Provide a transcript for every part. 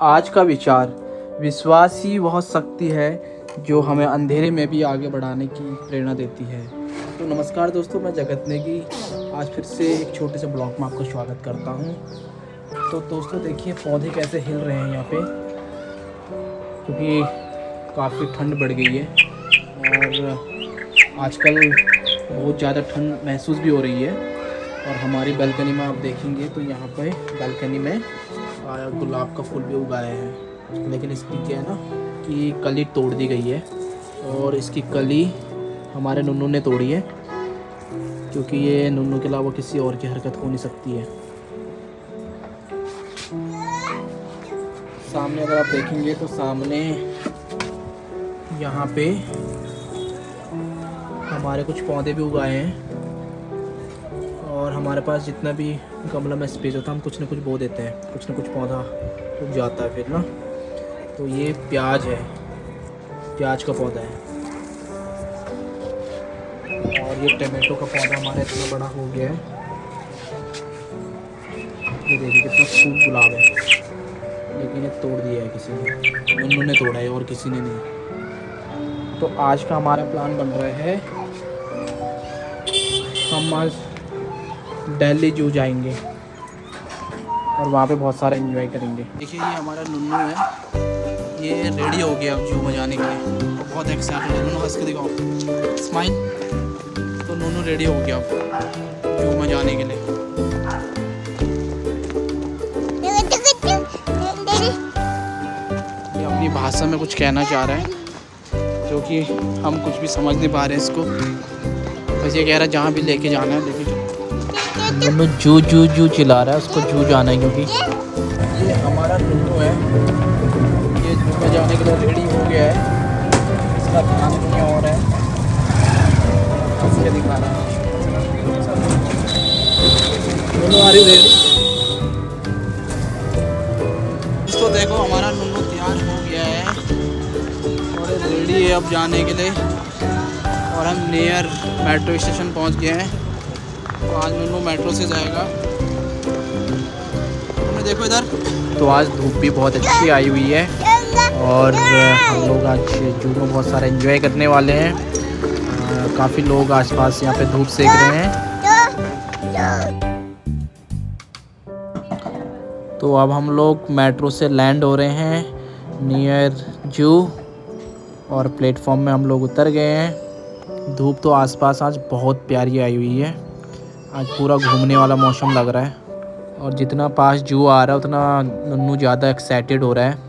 आज का विचार, विश्वास ही वह शक्ति है जो हमें अंधेरे में भी आगे बढ़ाने की प्रेरणा देती है। तो नमस्कार दोस्तों, मैं जगत नेगी आज फिर से एक छोटे से ब्लॉग में आपका स्वागत करता हूँ। तो दोस्तों देखिए पौधे कैसे हिल रहे हैं यहाँ पे, क्योंकि काफ़ी ठंड बढ़ गई है और आजकल बहुत ज़्यादा ठंड महसूस भी हो रही है। और हमारी बालकनी में आप देखेंगे तो यहाँ पे बालकनी में गुलाब का फूल भी उगाए हैं, लेकिन इसकी क्या है ना कि कली तोड़ दी गई है और इसकी कली हमारे नन्नू ने तोड़ी है, क्योंकि ये नन्नू के अलावा किसी और की हरकत हो नहीं सकती है। सामने अगर आप देखेंगे तो सामने यहाँ पे हमारे कुछ पौधे भी उगाए हैं और हमारे पास जितना भी गमला में स्पेस होता है हम कुछ ना कुछ बो देते हैं, कुछ ना कुछ पौधा उग जाता है फिर ना। तो ये प्याज है, प्याज का पौधा है और ये टमाटो का पौधा हमारा इतना बड़ा हो गया है। ये देखिए कितना खूब गुलाब है, लेकिन ये तोड़ दिया है किसी ने, उन्होंने तोड़ा है और किसी ने नहीं। तो आज का हमारा प्लान बन रहा है, हम आज दिल्ली जू जाएंगे और वहाँ पे बहुत सारा एंजॉय करेंगे। देखिए ये हमारा नन्नू है, ये रेडी हो गया अब जू में जाने के लिए, तो बहुत एक्साइटेड है। नन्नू हंस के दिखाओ, स्माइल। तो नन्नू रेडी हो गया अब जू में जाने के लिए। ये अपनी भाषा में कुछ कहना चाह रहा है, जो कि हम कुछ भी समझ नहीं पा रहे हैं इसको। बस ये कह रहा है जहाँ भी लेके जाना है लेके जाओ। नन्नू जू जू जू चिल्ला रहा है, उसको जू जाना है, क्योंकि ये हमारा नन्नू है, ये जू में जाने के लिए रेडी हो गया है। इसका ध्यान नहीं हो रहा है, इसके दिखा रहा है। नन्नू आ रही रेडी। इसको देखो हमारा नन्नू तैयार हो गया है और रेडी है अब जाने के लिए। और हम नियर मेट्रो स्टेशन पहुंच गए हैं, तो आज नन्नू मेट्रो से जाएगा। तुमने देखो इधर, तो आज धूप भी बहुत अच्छी आई हुई है और हम लोग आज जू में बहुत सारा एंजॉय करने वाले हैं। काफ़ी लोग आसपास यहाँ पे धूप सेक रहे हैं। तो अब हम लोग मेट्रो से लैंड हो रहे हैं नियर जू और प्लेटफॉर्म में हम लोग उतर गए हैं। धूप तो आसपास आज बहुत प्यारी आई हुई है, आज पूरा घूमने वाला मौसम लग रहा है। और जितना पास जू आ रहा है उतना नन्नू ज़्यादा एक्साइटेड हो रहा है।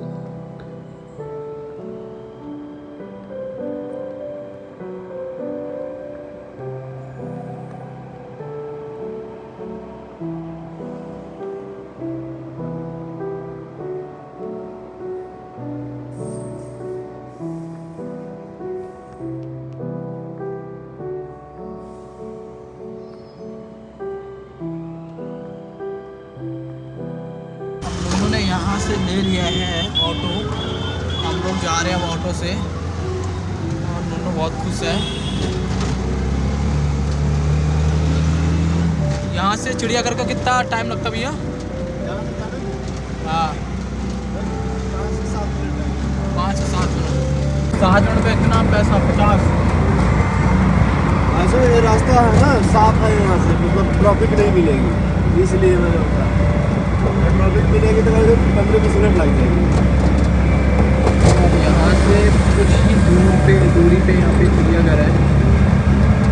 यहाँ से ले लिया है ऑटो, हम लोग जा रहे हैं ऑटो से और नन्नू बहुत खुश है। यहाँ से चिड़ियाघर का कितना टाइम लगता भैया? हाँ 5 से 7 मिनट। 7 मिनट पे इतना पैसा 50। ऐसे ये रास्ता है ना साफ है, यहाँ से मतलब ट्रैफिक नहीं मिलेगी, इसलिए मैंने ट्रैफिक मिलेगी तो 15-20 मिनट लग जाएगी। यहाँ से कुछ ही दूरी पे यहाँ पे चिड़ियाघर है,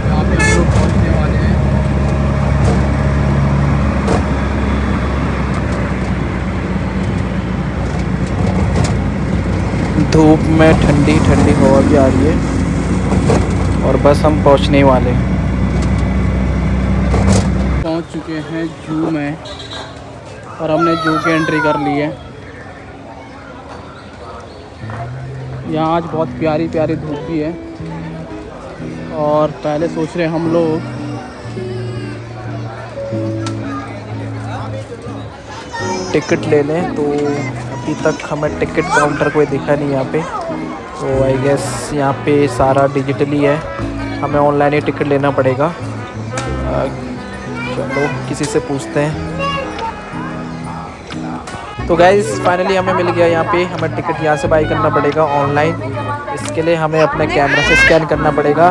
जहाँ पे हम लोग पहुँचने वाले हैं। धूप में ठंडी ठंडी हवा भी आ रही है और बस हम पहुँचने वाले हैं। पहुँच चुके हैं जू में और हमने जू की एंट्री कर ली है। यहाँ आज बहुत प्यारी प्यारी धूप भी है और पहले सोच रहे हम लोग टिकट ले लें, तो अभी तक हमें टिकट काउंटर कोई दिखा नहीं यहाँ पे। तो आई गेस यहाँ पे सारा डिजिटली है, हमें ऑनलाइन ही टिकट लेना पड़ेगा। चलो किसी से पूछते हैं। तो गाइस फाइनली हमें मिल गया यहाँ पे। हमें टिकट यहाँ से बाई करना पड़ेगा ऑनलाइन। इसके लिए हमें अपने कैमरा से स्कैन करना पड़ेगा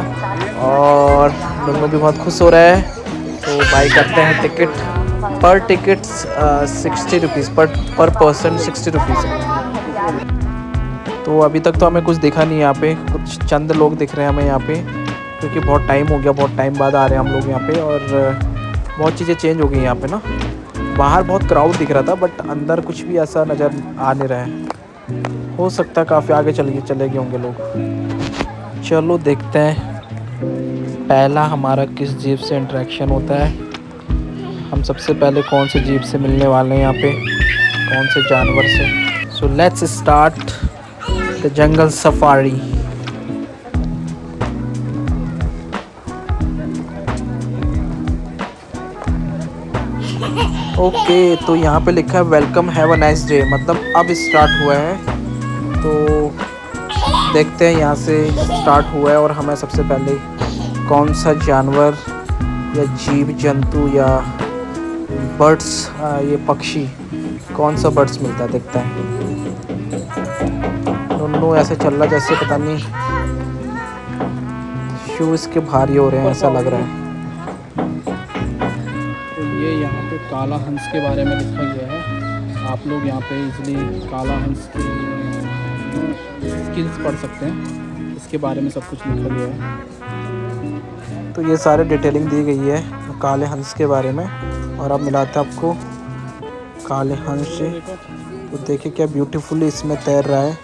और नुन्नू भी बहुत खुश हो रहा है। तो बाई करते हैं टिकट। पर टिकट 60 रुपीज़ पर पर्सन 60 रुपीज़ है। तो अभी तक तो हमें कुछ दिखा नहीं यहाँ पे, कुछ चंद लोग दिख रहे हैं हमें यहाँ पे, क्योंकि बहुत टाइम हो गया, बहुत टाइम बाद आ रहे हैं हम लोग यहाँ पे और बहुत चीज़ें चेंज हो गई यहाँ पे ना। बाहर बहुत क्राउड दिख रहा था बट अंदर कुछ भी ऐसा नज़र आ नहीं रहा है। हो सकता है काफ़ी आगे चले गए होंगे लोग। चलो देखते हैं पहला हमारा किस जीप से इंटरेक्शन होता है। हम सबसे पहले कौन से जीप से मिलने वाले हैं यहाँ पे, कौन से जानवर से। So let's start the jungle safari. Okay तो यहाँ पे लिखा है welcome have a nice day, मतलब अब स्टार्ट हुआ है। तो देखते हैं यहाँ से स्टार्ट हुआ है और हमें सबसे पहले कौन सा जानवर या जीव जंतु या बर्ड्स, ये पक्षी, कौन सा बर्ड्स मिलता है देखते हैं। नुन्नू ऐसे चल रहा जैसे पता नहीं शूज़ के भारी हो रहे हैं ऐसा लग रहा है। तो ये यहाँ पे काला हंस के बारे में लिखा गया है। आप लोग यहाँ पे इजली काला हंस की स्किल्स पढ़ सकते हैं, इसके बारे में सब कुछ लिखा गया है। तो ये सारे डिटेलिंग दी गई है काले हंस के बारे में। और अब मिलाते हैं आपको काले हंस से। तो देखिए क्या ब्यूटीफुली इसमें तैर रहा है,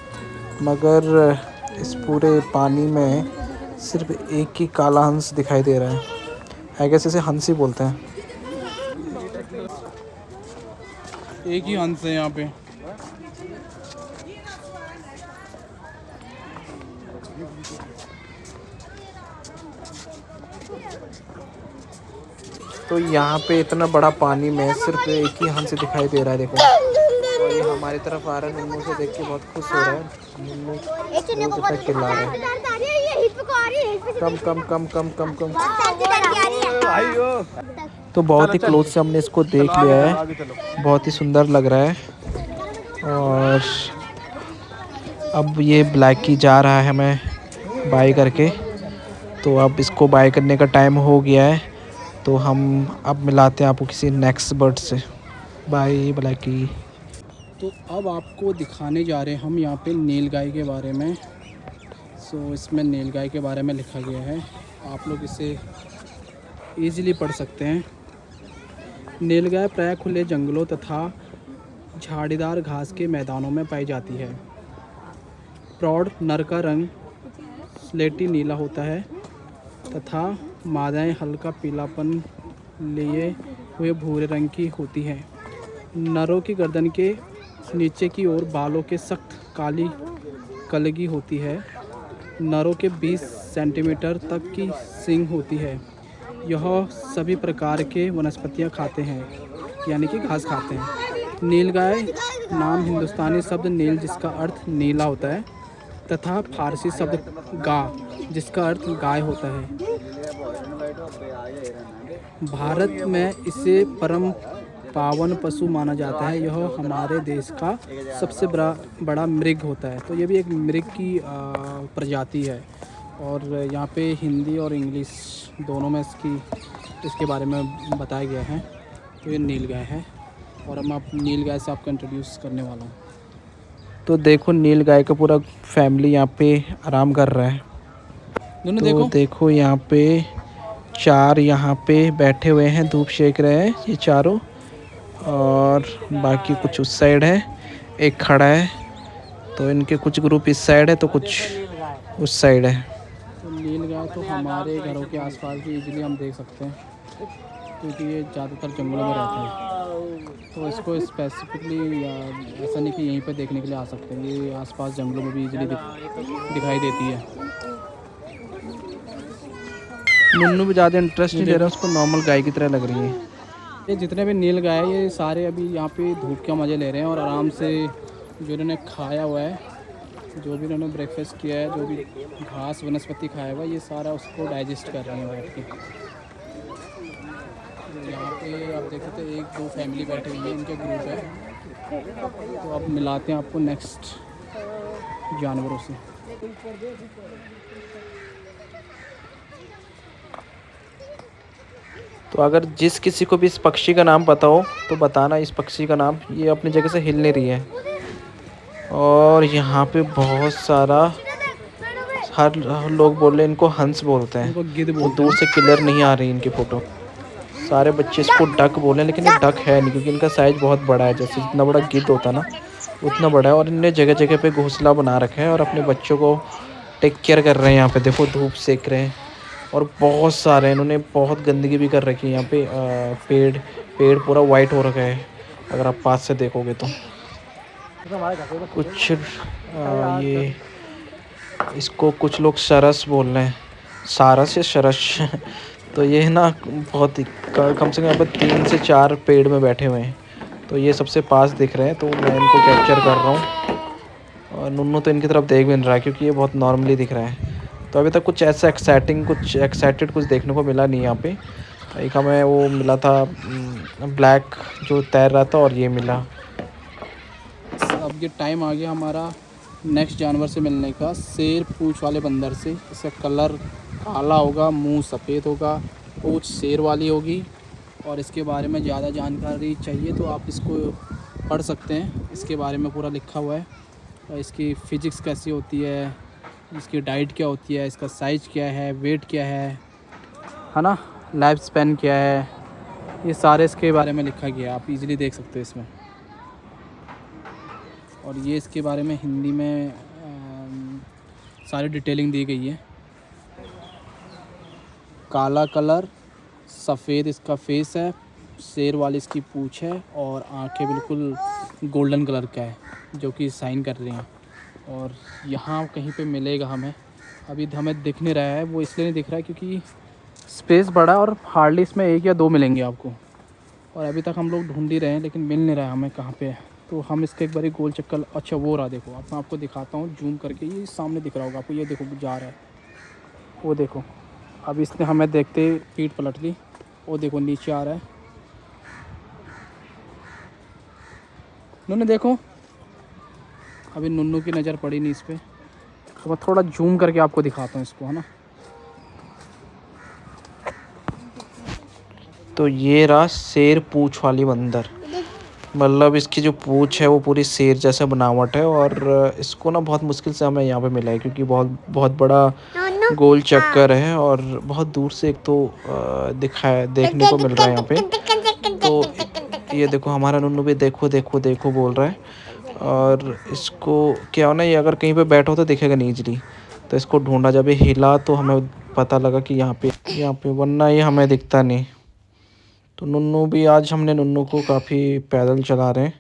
मगर इस पूरे पानी में सिर्फ एक ही काला हंस दिखाई दे रहा है। आई गेस इसे हंस ही बोलते हैं। एक ही हंस है यहाँ पे। तो यहाँ पे इतना बड़ा पानी में सिर्फ एक ही हंस दिखाई दे रहा है देखो। और ये हमारी तरफ आ रहा है, नुन्नू से देख के बहुत खुश हो रहा है। नुन्नू तक चिल्ला रहा है कम कम कम कम कम कम। तो बहुत ही क्लोज से हमने इसको देख लिया है, बहुत ही सुंदर लग रहा है। और अब ये ब्लैकी जा रहा है हमें बाय करके। तो अब इसको बाय करने का टाइम हो गया है। तो हम अब मिलाते हैं आपको किसी नेक्स्ट बर्ड से। Bye Blackie. तो अब आपको दिखाने जा रहे हैं हम यहाँ पे नीलगाय के बारे में। सो इसमें नीलगाय के बारे में लिखा गया है, आप लोग इसे इजीली पढ़ सकते हैं। नीलगाय प्रायः खुले जंगलों तथा झाड़ीदार घास के मैदानों में पाई जाती है। प्रौढ़ नर का रंग स्लेटी नीला होता है तथा मादाएं हल्का पीलापन लिए हुए भूरे रंग की होती हैं। नरों की गर्दन के नीचे की ओर बालों के सख्त काली कलगी होती है। नरों के 20 सेंटीमीटर तक की सींग होती है। यह सभी प्रकार के वनस्पतियां खाते हैं, यानी कि घास खाते हैं। नीलगाय नाम हिंदुस्तानी शब्द नील जिसका अर्थ नीला होता है तथा फारसी शब्द गा जिसका अर्थ गाय होता है। भारत में इसे परम पावन पशु माना जाता है। यह हमारे देश का सबसे बड़ा मृग होता है। तो ये भी एक मृग की प्रजाति है और यहाँ पे हिंदी और इंग्लिश दोनों में इसके बारे में बताया गया है। तो ये नीलगाय है और हम आप नीलगाय से आपको इंट्रोड्यूस करने वाला हूँ। तो देखो नीलगाय का पूरा फैमिली यहाँ पे आराम कर रहा है। तो देखो यहाँ पे 4 यहाँ पे बैठे हुए हैं, धूप सेक रहे हैं ये चारों, और बाकी कुछ उस साइड है, एक खड़ा है। तो इनके कुछ ग्रुप इस साइड है तो कुछ उस साइड है। तो नीलगाय तो हमारे घरों के आसपास भी इजीली हम देख सकते हैं, क्योंकि ये ज़्यादातर जंगलों में रहता है। तो इसको स्पेसिफिकली ऐसा नहीं कि यहीं पे देखने के लिए आ सकते हैं, ये आसपास जंगलों में भी इजीली दिखाई देती है। नुन्नू भी ज़्यादा इंटरेस्ट नहीं ले रहा है, उसको नॉर्मल गाय की तरह लग रही है। ये जितने भी नीलगाय है ये सारे अभी यहाँ पे धूप का मज़े ले रहे हैं और आराम से जो इन्होंने खाया हुआ है, जो भी इन्होंने ब्रेकफास्ट किया है, जो भी घास वनस्पति खाया हुआ है, ये सारा उसको डाइजेस्ट कर रहे हैं बैठ के। यहाँ पे आप देख सकते हैं 1-2 फैमिली बैठी हुई है, इनके ग्रुप है तो अब मिलाते हैं आपको नेक्स्ट जानवरों से। तो अगर जिस किसी को भी इस पक्षी का नाम पता हो तो बताना इस पक्षी का नाम। ये अपनी जगह से हिल नहीं रही है। और यहाँ पे बहुत सारा हर लोग बोल रहे हैं इनको हंस बोलते हैं। इनको गिद्ध बोलते हैं। दूर से क्लियर नहीं आ रही इनकी फ़ोटो। सारे बच्चे इसको डक बोले हैं लेकिन ये डक है नहीं, क्योंकि इनका साइज़ बहुत बड़ा है। जैसे जितना बड़ा गिद्ध होता है ना उतना बड़ा है। और इनने जगह जगह पे घोंसला बना रखा है और अपने बच्चों को टेक केयर कर रहे हैं। यहाँ पे देखो धूप सेक रहे हैं। और बहुत सारे इन्होंने बहुत गंदगी भी कर रखी है यहाँ पे। पेड़ पूरा वाइट हो रखा है अगर आप पास से देखोगे तो। कुछ ये इसको कुछ लोग सरस बोल रहे हैं, सारस या सरस। तो ये ना बहुत ही कम से कम यहाँ पर 3 से 4 पेड़ में बैठे हुए हैं। तो ये सबसे पास दिख रहे हैं तो मैं इनको कैप्चर कर रहा हूँ। और नुन्नू तो इनकी तरफ देख भी नहीं रहा है क्योंकि ये बहुत नॉर्मली दिख रहा है। तो अभी तक कुछ ऐसा एक्साइटेड कुछ देखने को मिला नहीं यहाँ पे। एक हमें वो मिला था ब्लैक जो तैर रहा था, और ये मिला। अब ये टाइम आ गया हमारा नेक्स्ट जानवर से मिलने का, शेर पूँछ वाले बंदर से। इसका कलर काला होगा, मुंह सफ़ेद होगा, पूँछ शेर वाली होगी। और इसके बारे में ज़्यादा जानकारी चाहिए तो आप इसको पढ़ सकते हैं। इसके बारे में पूरा लिखा हुआ है। और इसकी फ़िज़िक्स कैसी होती है, इसकी डाइट क्या होती है, इसका साइज़ क्या है, वेट क्या है ना, लाइफ स्पैन क्या है, ये सारे इसके बारे में लिखा गया है। आप इजीली देख सकते हो इसमें। और ये इसके बारे में हिंदी में सारी डिटेलिंग दी गई है। काला कलर, सफ़ेद इसका फेस है, शेर वाली इसकी पूँछ है, और आंखें बिल्कुल गोल्डन कलर का है जो कि साइन कर रही हैं। और यहाँ कहीं पे मिलेगा हमें, अभी हमें दिख नहीं रहा है। वो इसलिए नहीं दिख रहा है क्योंकि स्पेस बड़ा है और हार्डली इसमें 1 या 2 मिलेंगे आपको। और अभी तक हम लोग ढूंढ ही रहे हैं लेकिन मिल नहीं रहा है हमें कहाँ पे है। तो हम इसके एक बार गोल चक्कर, अच्छा वो रहा, देखो अब मैं आपको दिखाता हूँ जूम करके। ये सामने दिख रहा होगा आपको, ये देखो जा रहा है, वो देखो। अब इसने हमें देखते पीठ पलट ली, वो देखो नीचे आ रहा है। नुन्नू देखो, अभी नुन्नू की नज़र पड़ी नहीं इस पर। तो मैं थोड़ा जूम करके आपको दिखाता हूँ इसको, है ना। तो ये रहा शेर पूँछ वाली बंदर। मतलब इसकी जो पूँछ है वो पूरी शेर जैसा बनावट है। और इसको ना बहुत मुश्किल से हमें यहाँ पे मिला है क्योंकि बहुत बड़ा गोल चक्कर है। और बहुत दूर से एक तो देखने को मिल रहा है यहाँ पे। तो ये देखो हमारा नुन्नू भी देखो देखो देखो बोल रहा है। और इसको क्या हो ना, ये अगर कहीं पे बैठो तो दिखेगा नहीं इजली। तो इसको ढूंढा, जब ये हिला तो हमें पता लगा कि यहाँ पे, वरना ये हमें दिखता नहीं। तो नुन्नू भी, आज हमने नुन्नू को काफ़ी पैदल चला रहे हैं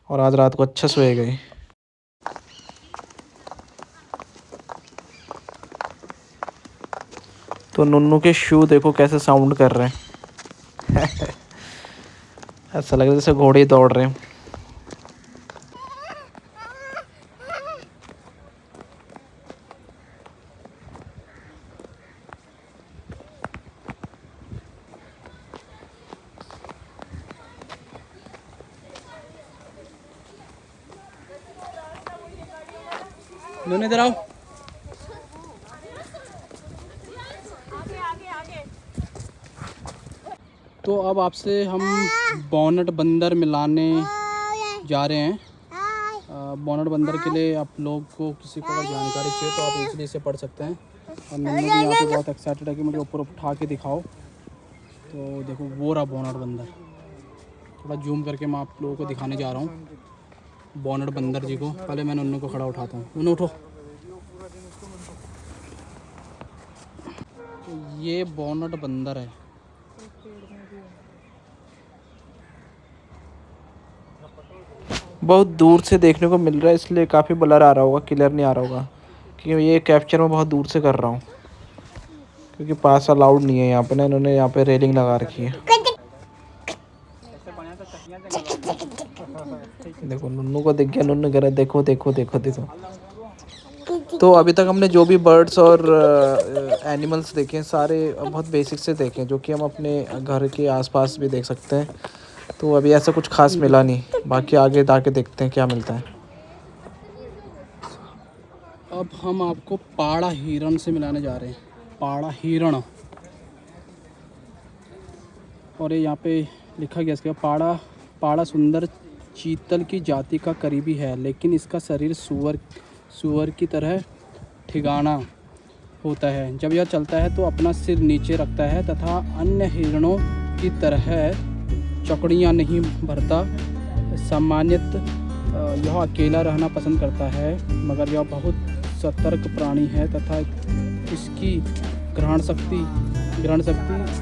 और आज रात को अच्छा सोए गए। तो नुन्नू के शू देखो कैसे साउंड कर रहे हैं। ऐसा लग रहा है जैसे घोड़े दौड़ रहे हैं। नुन्नू इधर आओ। तो अब आपसे हम बॉनेट बंदर मिलाने जा रहे हैं। बॉनेट बंदर के लिए आप लोग को किसी को अगर जानकारी चाहिए तो आप इजीली इसे पढ़ सकते हैं। और नन्नू भी यहाँ पे बहुत एक्साइटेड है कि मुझे ऊपर उठा के दिखाओ। तो देखो वो रहा बॉनेट बंदर। थोड़ा जूम करके मैं आप लोगों को दिखाने जा रहा हूँ बॉनेट बंदर जी को। पहले मैं नन्नू को खड़ा उठाता हूँ। नन्नू उठो। तो ये बॉनेट बंदर है। बहुत दूर से देखने को मिल रहा है इसलिए काफ़ी ब्लर आ रहा होगा, क्लियर नहीं आ रहा होगा क्योंकि ये कैप्चर मैं बहुत दूर से कर रहा हूँ। क्योंकि पास अलाउड नहीं है यहाँ पे ना, इन्होंने यहाँ पे रेलिंग लगा रखी है। देखो नुन्नू को दिख गया, नुन्नू कह रहा है देखो देखो देखो देखो। तो अभी तक हमने जो भी बर्ड्स और एनिमल्स देखे हैं सारे बहुत बेसिक से देखे हैं, जो कि हम अपने घर के आसपास भी देख सकते हैं। तो अभी ऐसा कुछ खास मिला नहीं, बाकी आगे जाके देखते हैं क्या मिलता है। अब हम आपको पाड़ा हिरण से मिलाने जा रहे हैं, पाड़ा हिरण। और ये यहाँ पे लिखा गया इसका पाड़ा सुंदर चीतल की जाति का करीबी है, लेकिन इसका शरीर सूअर की तरह ठिकाना होता है। जब यह चलता है तो अपना सिर नीचे रखता है तथा अन्य हिरणों की तरह चौकड़ियाँ नहीं भरता। सामान्यतः यह अकेला रहना पसंद करता है, मगर यह बहुत सतर्क प्राणी है तथा इसकी ग्रहण शक्ति,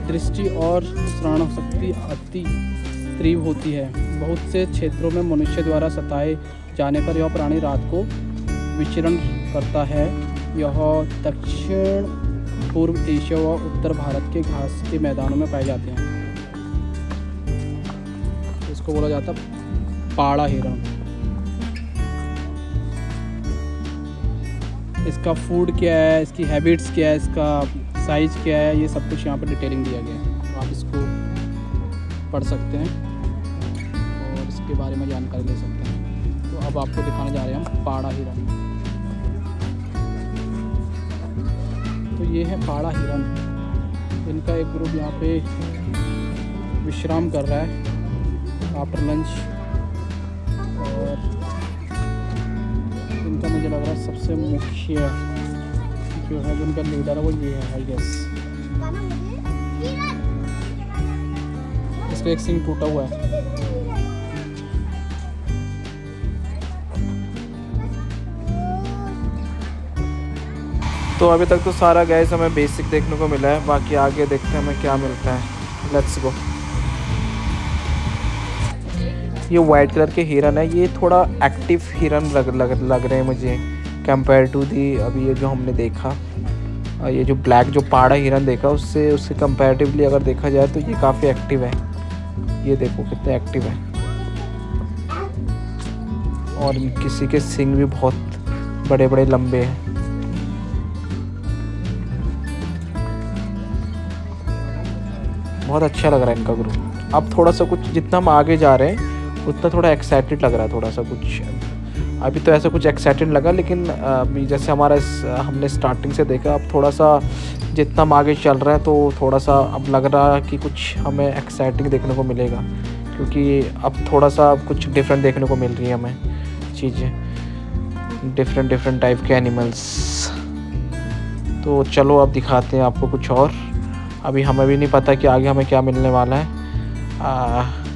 दृष्टि और श्रवण शक्ति अति तीव्र होती है। बहुत से क्षेत्रों में मनुष्य द्वारा सताए जाने पर यह प्राणी रात को विचरण करता है। यह दक्षिण पूर्व एशिया व उत्तर भारत के घास के मैदानों में पाए जाते हैं। इसको बोला जाता पाड़ा हिरण। इसका फूड क्या है, इसकी हैबिट्स क्या है, इसका साइज़ क्या है, ये सब कुछ यहाँ पर डिटेलिंग दिया गया है। आप इसको पढ़ सकते हैं और इसके बारे में जानकारी ले सकते हैं। तो अब आपको दिखाने जा रहे हैं हम पाड़ा हिरण। तो ये है पाड़ा हिरण। इनका एक ग्रुप यहाँ पे विश्राम कर रहा है आफ्टर लंच, और इनका मुझे लग रहा है सबसे मुख्य जो है, जो उनका लीडर है वो ये है आई गेस। इसका एक सिंग टूटा हुआ है। तो अभी तक तो सारा गैस हमें बेसिक देखने को मिला है, बाकी आगे देखते हैं हमें क्या मिलता है। Let's go. ये वाइट कलर के हिरन है, ये थोड़ा एक्टिव हिरन लग रहे हैं मुझे कंपेयर टू दी अभी ये जो हमने देखा। ये जो ब्लैक जो पाड़ा हिरन देखा उससे कंपैरेटिवली अगर देखा जाए तो ये काफ़ी एक्टिव है। ये देखो कितने एक्टिव है, और किसी के सींग भी बहुत बड़े बड़े लंबे हैं। बहुत अच्छा लग रहा है इनका ग्रुप। अब थोड़ा सा कुछ जितना हम आगे जा रहे हैं उतना थोड़ा एक्साइटेड लग रहा है, थोड़ा सा कुछ। अभी तो ऐसा कुछ एक्साइटेड लगा, लेकिन अभी जैसे हमने स्टार्टिंग से देखा, अब थोड़ा सा जितना हम आगे चल रहे हैं तो थोड़ा सा अब लग रहा है कि कुछ हमें एक्साइटिंग देखने को मिलेगा, क्योंकि अब थोड़ा सा कुछ डिफरेंट देखने को मिल रही है हमें चीज़ें, डिफरेंट टाइप के एनिमल्स। तो चलो अब दिखाते हैं आपको कुछ और। अभी हमें भी नहीं पता कि आगे हमें क्या मिलने वाला है।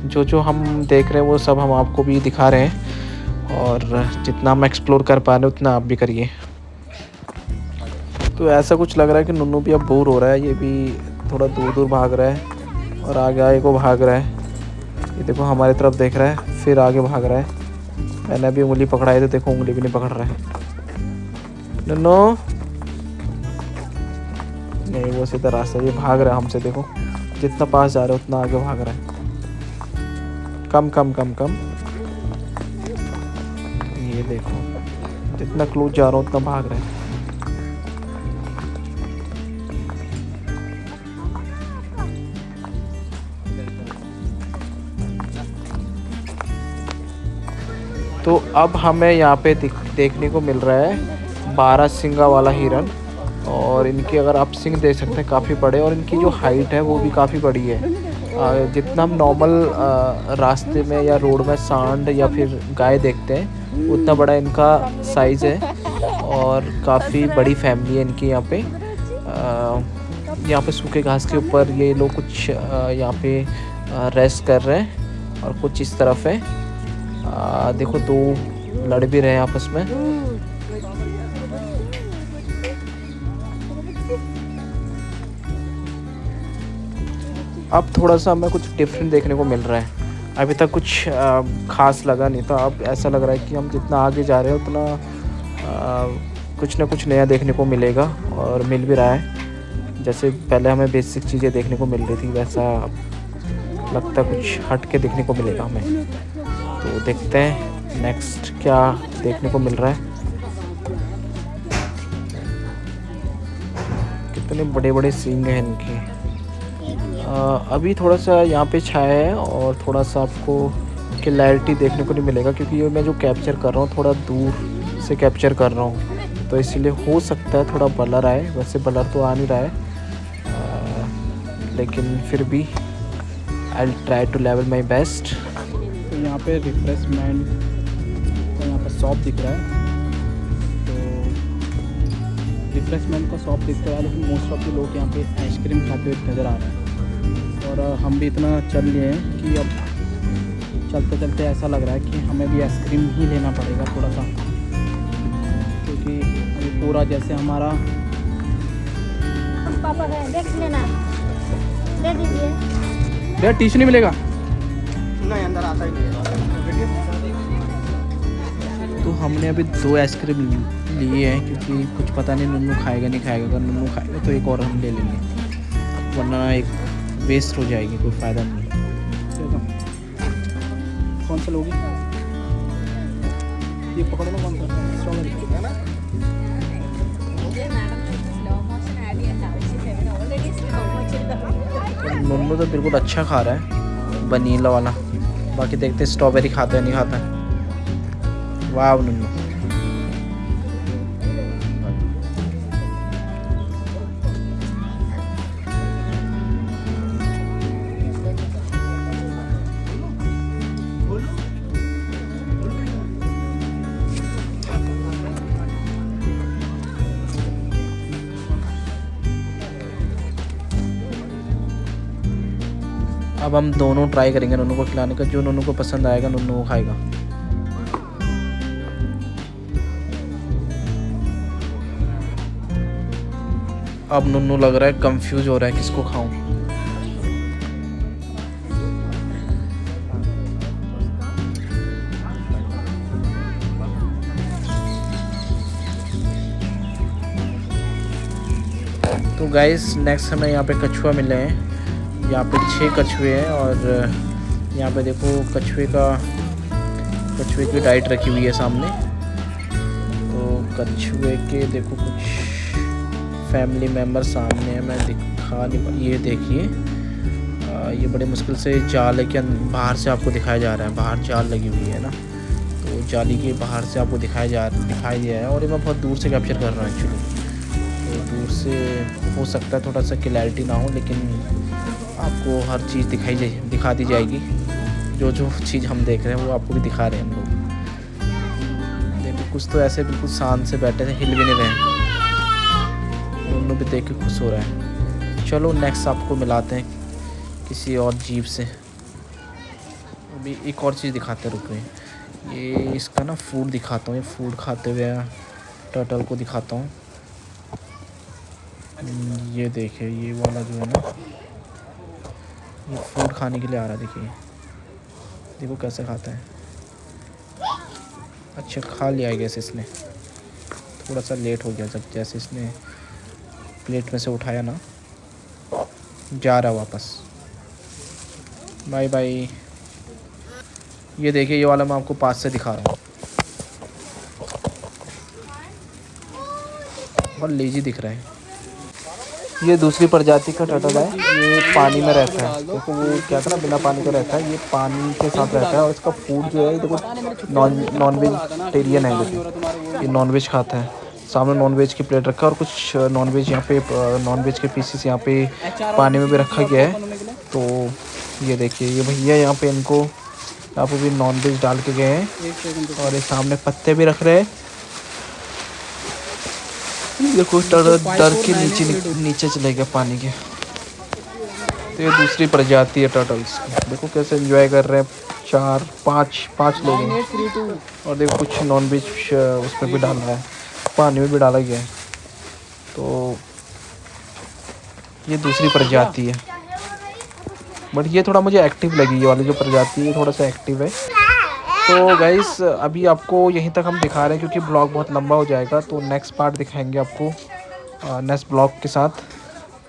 जो हम देख रहे हैं वो सब हम आपको भी दिखा रहे हैं, और जितना हम एक्सप्लोर कर पा रहे हैं उतना आप भी करिए। तो ऐसा कुछ लग रहा है कि नुन्नू भी अब बोर हो रहा है, ये भी थोड़ा दूर भाग रहा है और आगे को भाग रहा है। ये देखो हमारी तरफ देख रहा है, फिर आगे भाग रहा है। मैंने अभी उंगली पकड़ाई तो देखो उंगली भी नहीं पकड़ रहा है। नुन्नू नहीं, वो सीधा रास्ता, ये भाग रहा है हमसे। देखो जितना पास जा रहा है उतना आगे भाग रहा है। कम। ये देखो जितना क्लोज जा रहा हूँ उतना भाग रहा है। तो अब हमें यहाँ पे देखने को मिल रहा है 12 सिंगा वाला हिरन, और इनके अगर आप सिंग देख सकते हैं काफ़ी बड़े, और इनकी जो हाइट है वो भी काफ़ी बड़ी है। जितना हम नॉर्मल रास्ते में या रोड में सांड या फिर गाय देखते हैं उतना बड़ा इनका साइज़ है, और काफ़ी बड़ी फैमिली है इनकी। यहाँ पे सूखे घास के ऊपर ये लोग कुछ यहाँ पे रेस्ट कर रहे हैं, और कुछ इस तरफ है। देखो दो लड़ भी रहे हैं आपस में। अब थोड़ा सा हमें कुछ डिफरेंट देखने को मिल रहा है। अभी तक कुछ खास लगा नहीं था, अब ऐसा लग रहा है कि हम जितना आगे जा रहे हैं उतना कुछ ना कुछ नया देखने को मिलेगा, और मिल भी रहा है। जैसे पहले हमें बेसिक चीज़ें देखने को मिल रही थी, वैसा लगता कुछ हट के देखने को मिलेगा हमें। तो देखते हैं नेक्स्ट क्या देखने को मिल रहा है। कितने बड़े बड़े सींग हैं इनके। अभी थोड़ा सा यहाँ पे छाया है और थोड़ा सा आपको क्लैरिटी देखने को नहीं मिलेगा, क्योंकि ये मैं जो कैप्चर कर रहा हूँ थोड़ा दूर से कैप्चर कर रहा हूँ, तो इसलिए हो सकता है थोड़ा ब्लर आए। वैसे ब्लर तो आ नहीं रहा है, लेकिन फिर भी I try to level my best. तो यहाँ पे रिफ्रेशमेंट तो यहाँ पर शॉप दिख रहा है, तो रिफ्रेशमेंट का शॉप दिख रहा है, लेकिन मोस्ट ऑफ द लोग यहाँ पे आइसक्रीम खाते हुए नज़र आ रहे हैं। और हम भी इतना चल लिए हैं कि अब चलते चलते ऐसा लग रहा है कि हमें भी आइसक्रीम ही लेना पड़ेगा थोड़ा सा, क्योंकि अभी पूरा जैसे हमारा पापा का देख लेना, दे दीजिए। भैया टिश्यू नहीं मिलेगा? नहीं, अंदर आता ही नहीं है। तो हमने अभी 2 आइसक्रीम लिए हैं, क्योंकि कुछ पता नहीं नन्नू खाएगा नहीं खाएगा। अगर नन्नू खाएगा तो एक और हम ले लेंगे, वरना एक वेस्ट हो जाएगी, कोई फ़ायदा नहीं। कौन सा लोगी? ये पकड़ो ना, कौन सा? स्ट्रॉबेरी है ना? नन्नू तो बिल्कुल अच्छा खा रहा है, वनीला वाला। बाकी देखते हैं स्ट्रॉबेरी खाता है नहीं खाता है। वाह नन्नू। अब हम दोनों ट्राई करेंगे नन्नू को खिलाने का। जो नन्नू को पसंद आएगा नन्नू वो खाएगा। अब नन्नू लग रहा है कंफ्यूज हो रहा है किसको खाऊं। तो गाइस नेक्स्ट हमें यहाँ पे कछुआ मिले हैं। यहाँ पे 6 कछुए हैं और यहाँ पे देखो कछुए की डाइट रखी हुई है सामने। तो कछुए के देखो कुछ फैमिली मेम्बर सामने है, मैं दिखा नहीं। ये देखिए, ये बड़े मुश्किल से जाल के बाहर से आपको दिखाया जा रहा है। बाहर जाल लगी हुई है ना, तो जाली के बाहर से आपको दिखाई दिया है। और ये मैं बहुत दूर से कैप्चर कर रहा हूँ एक्चुअली, तो दूर से हो सकता है थोड़ा सा क्लैरिटी ना हो, लेकिन आपको हर चीज़ दिखा दी जाएगी। जो चीज़ हम देख रहे हैं वो आपको भी दिखा रहे हैं हम लोग। देखो कुछ तो ऐसे बिल्कुल शांत से बैठे थे, हिल भी नहीं रहे हैं। दोनों भी देख के खुश हो रहा है। चलो नेक्स्ट आपको मिलाते हैं किसी और जीव से। अभी एक और चीज़ दिखाते रुक रहे हैं। ये इसका ना फूड दिखाता हूँ। ये फूड खाते हुए टर्टल को दिखाता हूँ। ये देखिए, ये वाला जो है ना, ये फूड खाने के लिए आ रहा है। देखिए देखो कैसे खाता है। अच्छा खा लिया है गैस इसने। थोड़ा सा लेट हो गया, जब जैसे इसने प्लेट में से उठाया ना, जा रहा वापस। Bye bye. ये देखिए, ये वाला मैं आपको पास से दिखा रहा हूँ। बहुत लेजी दिख रहा है। ये दूसरी प्रजाति का टर्टल है। ये पानी में रहता है। देखो वो क्या था ना, बिना पानी का रहता है, ये पानी के साथ रहता है। और इसका फूड जो है, देखो नॉन वेजिटेरियन है। देखो ये नॉन वेज खाता है। सामने नॉन वेज की प्लेट रखा है और कुछ नॉन वेज यहाँ पे, नॉन वेज के पीसेस यहाँ पे पानी में भी रखा गया है। तो ये देखिए, ये भैया यहाँ पे इनको यहाँ पे भी नॉन वेज डाल के गए हैं। और ये सामने पत्ते भी रख रहे हैं। देखो डर के नीचे चले गया पानी के। तो ये दूसरी प्रजाति है टर्टल्स। देखो कैसे एंजॉय कर रहे हैं। 4-5 लोग हैं। और देखो कुछ नॉन वेज उसमें भी डाल रहा है, पानी में भी डाला गया है। तो ये दूसरी प्रजाति है, बट ये थोड़ा मुझे एक्टिव लगी। ये वाली जो प्रजाति है थोड़ा सा एक्टिव है। तो गाइस अभी आपको यहीं तक हम दिखा रहे हैं, क्योंकि ब्लॉग बहुत लंबा हो जाएगा। तो नेक्स्ट पार्ट दिखाएंगे आपको नेक्स्ट ब्लॉग के साथ,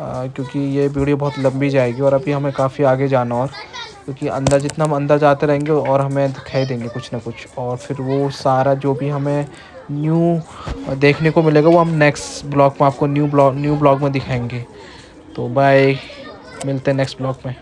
क्योंकि ये वीडियो बहुत लंबी जाएगी। और अभी हमें काफ़ी आगे जाना, और क्योंकि अंदर जितना हम अंदर जाते रहेंगे और हमें दिखाई देंगे कुछ ना कुछ। और फिर वो सारा जो भी हमें न्यू देखने को मिलेगा वो हम नेक्स्ट ब्लॉग में आपको न्यू ब्लॉग में दिखाएंगे। तो बाय, मिलते हैं नेक्स्ट ब्लॉग में।